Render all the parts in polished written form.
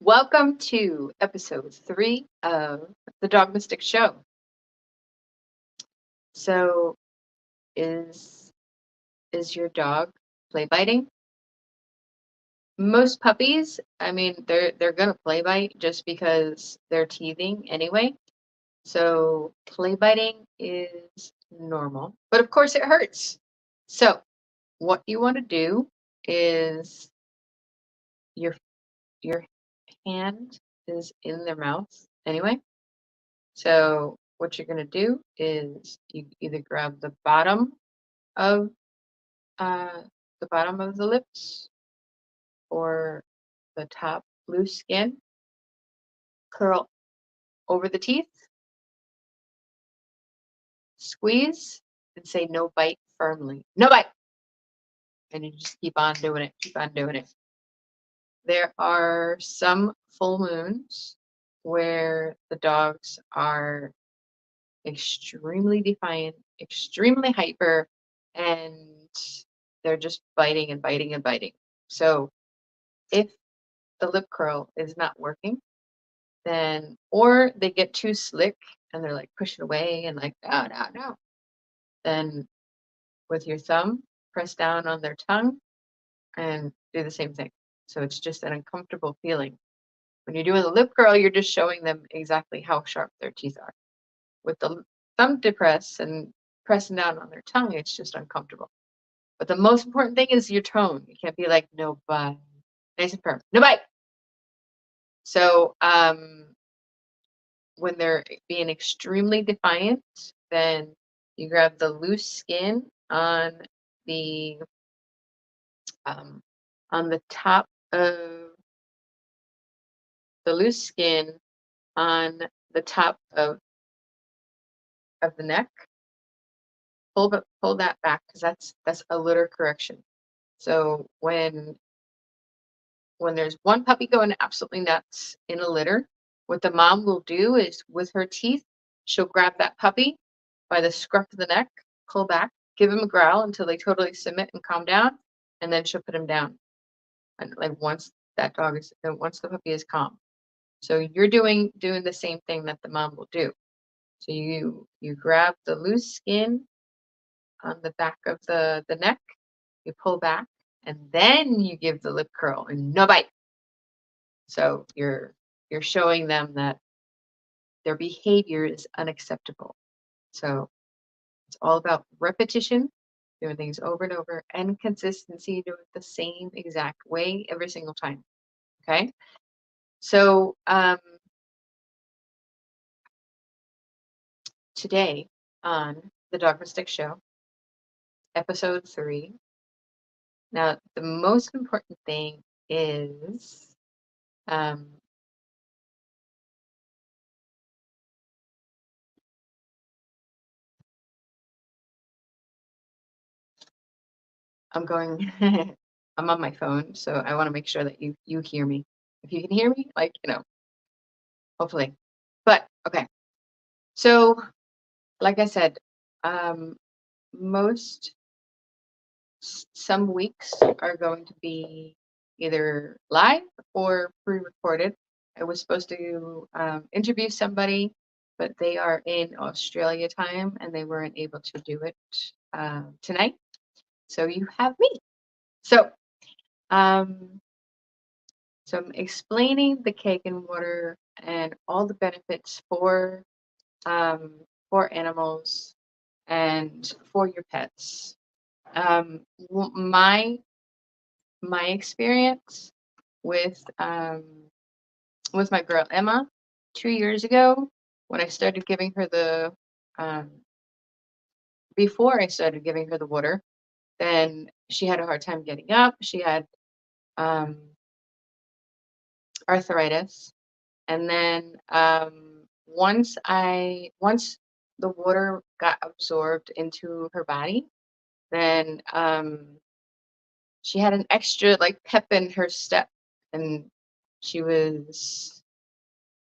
Welcome to episode 3 of the Dogmystic Show. So, is your dog play biting? Most puppies, they're gonna play bite just because they're teething anyway. So, play biting is normal, but of course it hurts. So, what you want to do is your hand is in their mouth anyway. So what you're going to do is you either grab of uh, the bottom of the lips or the top loose skin, curl over the teeth, squeeze, and say no bite firmly. No bite! And you just keep on doing it, keep on doing it. There are some full moons where the dogs are extremely defiant, extremely hyper, and they're just biting and biting and biting. So if the lip curl is not working, then, or they get too slick and they're like pushing away and like, no, no, no, then with your thumb, press down on their tongue and do the same thing. So it's just an uncomfortable feeling. When you're doing the lip curl, you're just showing them exactly how sharp their teeth are. With the thumb depress and pressing down on their tongue, it's just uncomfortable. But the most important thing is your tone. You can't be like, no bite. Nice and firm. No bite. So when they're being extremely defiant, then you grab the loose skin on the top of the loose skin on the top of the neck. Pull that back because that's a litter correction. So when there's one puppy going absolutely nuts in a litter, what the mom will do is with her teeth, she'll grab that puppy by the scruff of the neck, pull back, give him a growl until they totally submit and calm down, and then she'll put him down. And like once the puppy is calm. So you're doing the same thing that the mom will do. So you grab the loose skin on the back of the neck, you pull back, and then you give the lip curl and no bite. So you're showing them that their behavior is unacceptable. So it's all about repetition, doing things over and over, and consistency, doing it the same exact way every single time. Okay? So today on the Dogmystic Show, episode 3. Now, the most important thing is I'm going, I'm on my phone, so I want to make sure that you hear me. If you can hear me, hopefully. But okay. So, like I said, some weeks are going to be either live or pre-recorded. I was supposed to interview somebody, but they are in Australia time and they weren't able to do it tonight. So you have me. So I'm explaining the Kangen Water and all the benefits for animals and for your pets. My experience with my girl Emma 2 years ago, when I started giving her before I started giving her the water, then she had a hard time getting up. She had arthritis, and then once the water got absorbed into her body, then she had an extra pep in her step, and she was,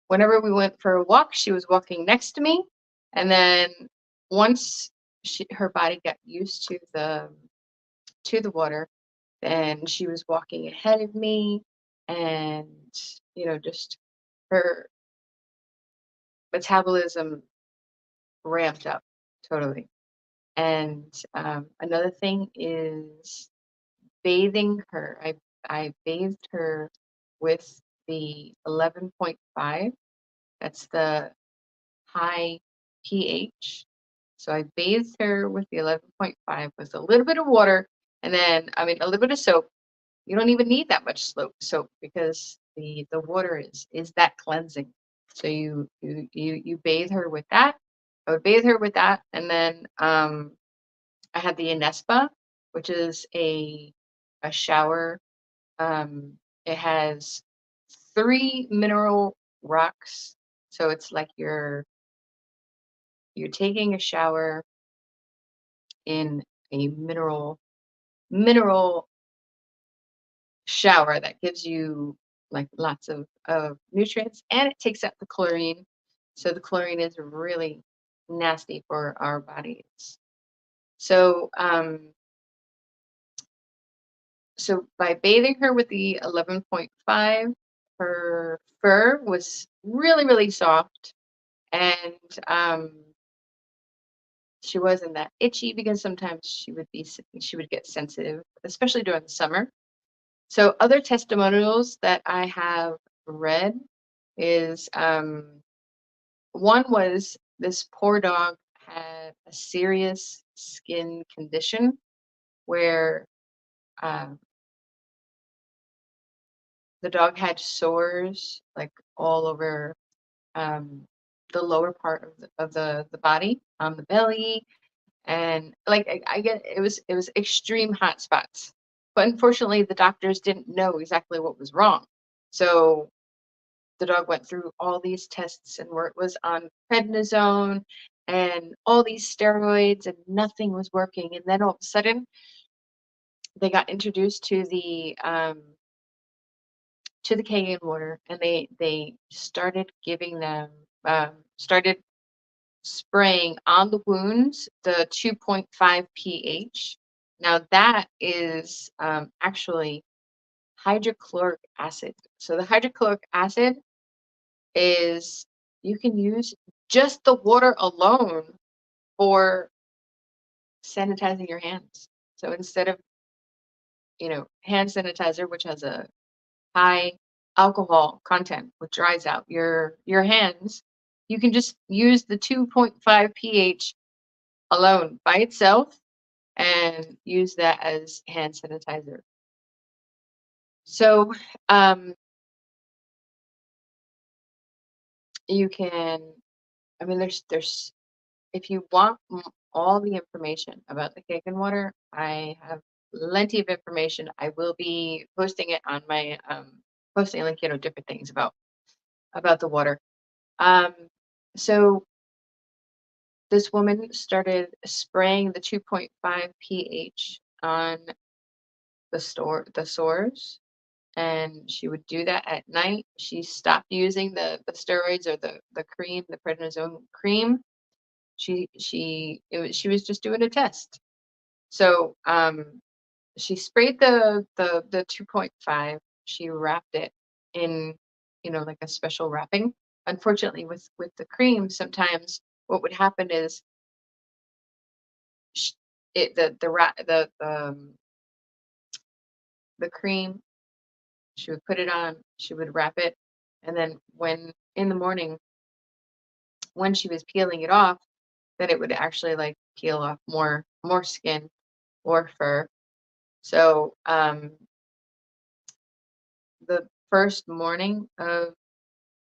whenever we went for a walk, she was walking next to me, and then once her body got used to the water, then she was walking ahead of me, and just her metabolism ramped up totally. And another thing is bathing her. I bathed her with the 11.5. That's the high pH. So I bathed her with the 11.5 with a little bit of water, and then a little bit of soap. You don't even need that much soap because the water is that cleansing. So you bathe her with that. I would bathe her with that, and then I had the Inespa, which is a shower. It has 3 mineral rocks, so it's like you're taking a shower in a mineral shower that gives you like lots of nutrients, and it takes out the chlorine. So the chlorine is really nasty for our bodies. So so by bathing her with the 11.5, her fur was really, really soft, and she wasn't that itchy because sometimes she would get sensitive, especially during the summer. So other testimonials that I have read is one was this poor dog had a serious skin condition where um, the dog had sores like all over the lower part of the body, on the belly, and like I get it was extreme hot spots. But unfortunately, the doctors didn't know exactly what was wrong. So the dog went through all these tests and where it was on prednisone and all these steroids and nothing was working. And then all of a sudden, they got introduced to the Kangen water, and they started giving them started spraying on the wounds the 2.5 pH. Now that is actually hydrochloric acid. So the hydrochloric acid is you can use just the water alone for sanitizing your hands. So instead of hand sanitizer, which has a high alcohol content, which dries out your hands, you can just use the 2.5 pH alone by itself and use that as hand sanitizer. So you can, there's if you want all the information about the Kangen water, I have plenty of information. I will be posting it on my posting like different things about the water. So this woman started spraying the 2.5 pH on the sores, and she would do that at night. She stopped using the steroids or the cream, the prednisone cream. She was just doing a test. So she sprayed the 2.5. She wrapped it in like a special wrapping. Unfortunately, with the cream, sometimes what would happen is it the cream, she would put it on, she would wrap it, and then when in the morning when she was peeling it off, then it would actually like peel off more skin or fur. So the first morning of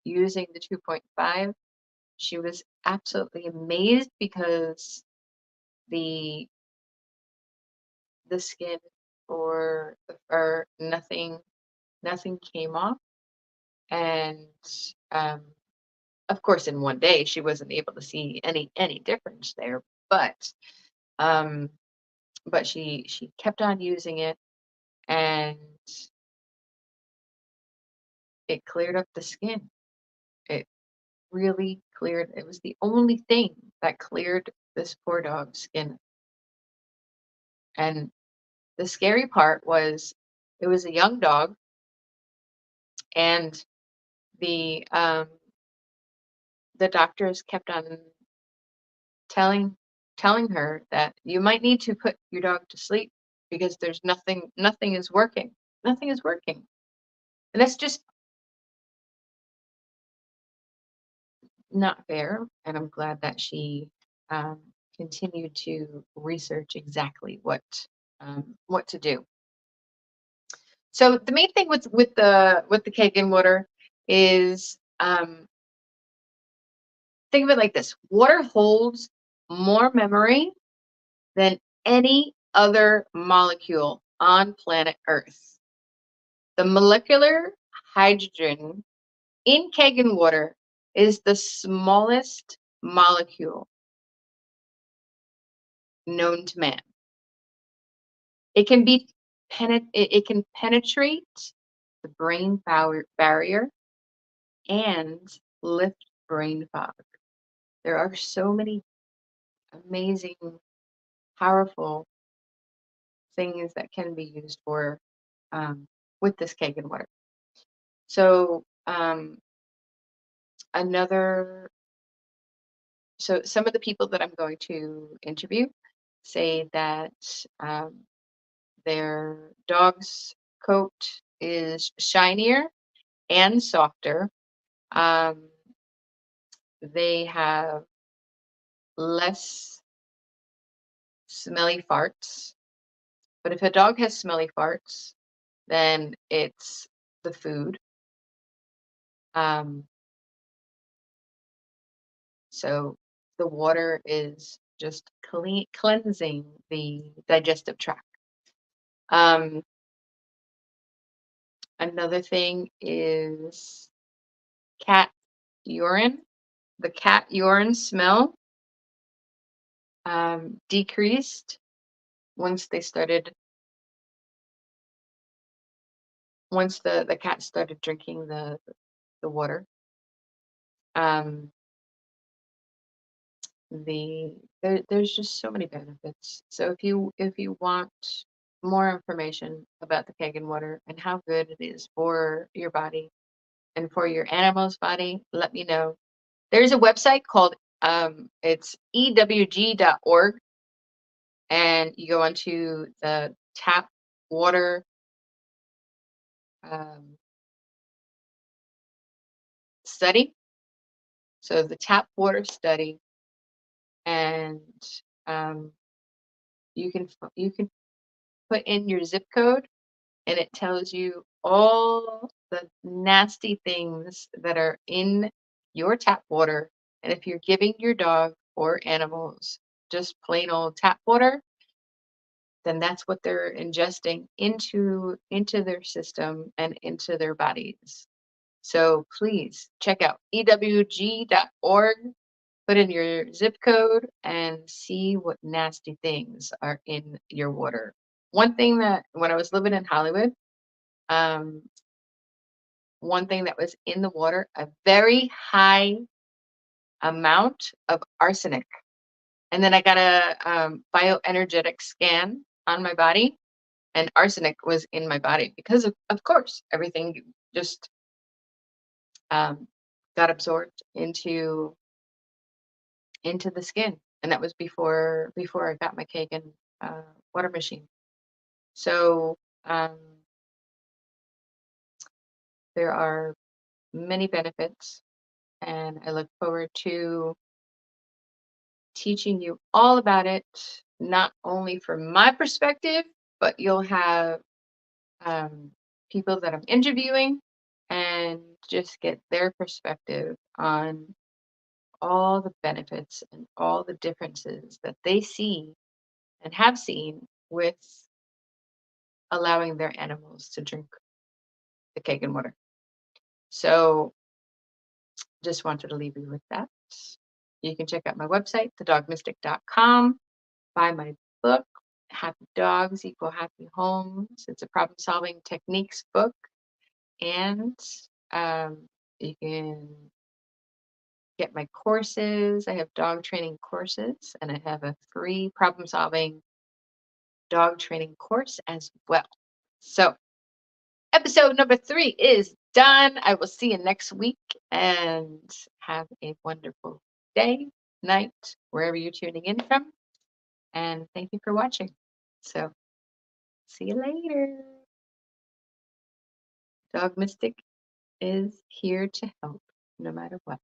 using the 2.5, she was absolutely amazed because the the skin or the fur, nothing came off. And um, of course, in one day, she wasn't able to see any difference there. Um, but she kept on using it, and it cleared up the skin. It really cleared. It was the only thing that cleared this poor dog's skin. And the scary part was, it was a young dog, and the doctors kept on telling her that you might need to put your dog to sleep because there's nothing is working. Nothing is working. And that's just not fair. And I'm glad that she continued to research exactly what to do. So the main thing with the Kangen water is think of it like this: water holds more memory than any other molecule on planet Earth. The molecular hydrogen in Kangen water is the smallest molecule known to man. It can penetrate the brain barrier and lift brain fog. There are so many amazing, powerful things that can be used for with this Kangen water. So some of the people that I'm going to interview say that their dog's coat is shinier and softer. They have less smelly farts. But if a dog has smelly farts, then it's the food. So the water is just cleansing the digestive tract. Another thing is cat urine. The cat urine smell decreased once the cat started drinking the water. There's just so many benefits. So if you want more information about the Kangen water and how good it is for your body and for your animal's body, let me know. There's a website called it's ewg.org, and you go onto the tap water study. So the tap water study, and you can put in your zip code, and it tells you all the nasty things that are in your tap water. And if you're giving your dog or animals just plain old tap water, then that's what they're ingesting into their system and into their bodies. So please check out ewg.org, put in your zip code, and see what nasty things are in your water. One thing that when I was living in Hollywood, one thing that was in the water, a very high amount of arsenic. And then I got a bioenergetic scan on my body, and arsenic was in my body because of course, everything just got absorbed into the skin. And that was before I got my Kangen water machine. So there are many benefits, and I look forward to teaching you all about it, not only from my perspective, but you'll have people that I'm interviewing and just get their perspective on all the benefits and all the differences that they see and have seen with allowing their animals to drink the Kangen water. So just wanted to leave you with that. You can check out my website, thedogmystic.com, buy my book, Happy Dogs Equal Happy Homes. It's a problem-solving techniques book. And you can get my courses. I have dog training courses, and I have a free problem-solving dog training course as well. So episode number 3 is done. I will see you next week, and have a wonderful day, night, wherever you're tuning in from. And thank you for watching. So, see you later. Dog Mystic is here to help no matter what.